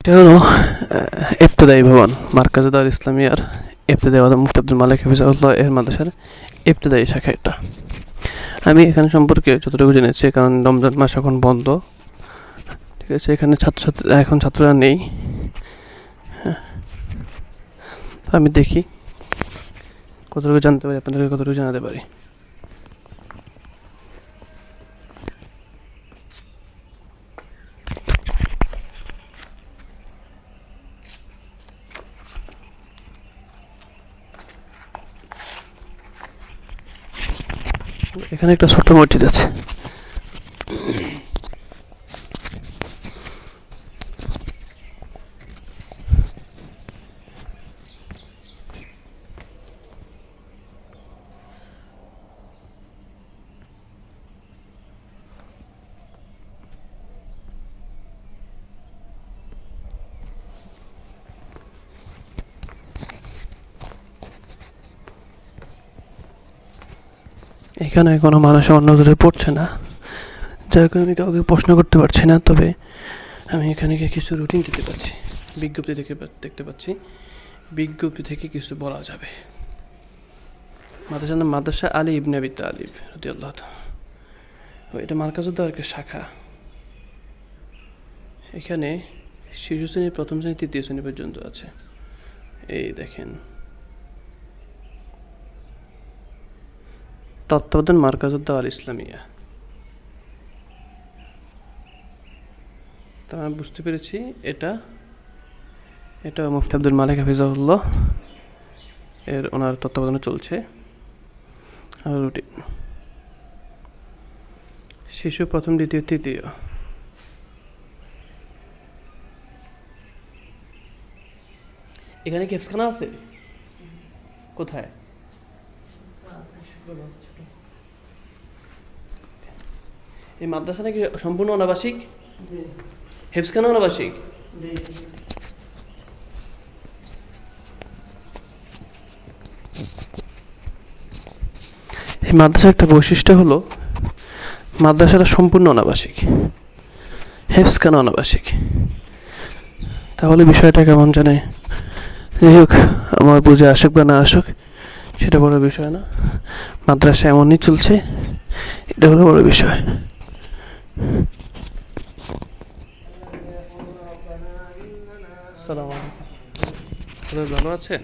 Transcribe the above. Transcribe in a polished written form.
এটা হলো ইবতেদায়ী ভবন, মার্কাজে দারুল ইসলামিয়ার ইবতেদায়ী ভবন, মুফতি আব্দুল মালিক হাফিজাহুল্লাহ এর মাদ্রাসার ইবতেদায়ী শাখা এটা। আমি এখানে সম্পর্কে যতটুকু জেনেছি, কারণ রমজান মাস এখন বন্ধ, ঠিক আছে, এখানে এখন ছাত্ররা নেই। হ্যাঁ, আমি দেখি কতটুকু জানতে পারি, আপনাদেরকে কতটুকু জানাতে পারি। এখানে একটা ছোট্ট মসজিদ আছে। এখানে কোনো মানুষ আমার নজরে পড়ছে না, যার কারণে আমি কাউকে প্রশ্ন করতে পারছি না। তবে আমি এখানে কিছু রুটিন দিতে পারছি, বিজ্ঞপ্তি দেখতে পাচ্ছি, বিজ্ঞপ্তি থেকে কিছু বলা যাবে। মাদ্রাসার নাম মাদ্রাসা আলী ইবনে আবি তালিব রাদিয়াল্লাহু তাআলা। এটা মার্কাজুদ্দৌলার একটা শাখা। এখানে শিশু শ্রেণী, প্রথম শ্রেণী, তৃতীয় শ্রেণী পর্যন্ত আছে। এই দেখেন, তত্ত্বাবধান মার্কাজুদ্দৌলা ইসলামিয়া। তা আমি বুঝতে পেরেছি এটা মুফতি আব্দুল মালিক হাফিজাহুল্লাহ এর ওনার তত্ত্বাবধানে চলছে। আর রুটিন শিশু প্রথম, দ্বিতীয়, তৃতীয়। এখানে কি হেফজখানা আছে? কোথায়? এই মাদ্রাসাটা কি সম্পূর্ণ অনাবাসিক? হেফজখানা অনাবাসিক? এই মাদ্রাসার একটা বৈশিষ্ট্য হলো মাদ্রাসাটা সম্পূর্ণ অনাবাসিক, হেফজখানা অনাবাসিক। তাহলে বিষয়টা কেমন জানে? যাই হোক, আমার বুঝে আসুক বা না আসুক সেটা বড় বিষয় না, মাদ্রাসা এমনই চলছে, এটা হলো বড় বিষয়। আসসালামু আলাইকুম, ভালো আছেন?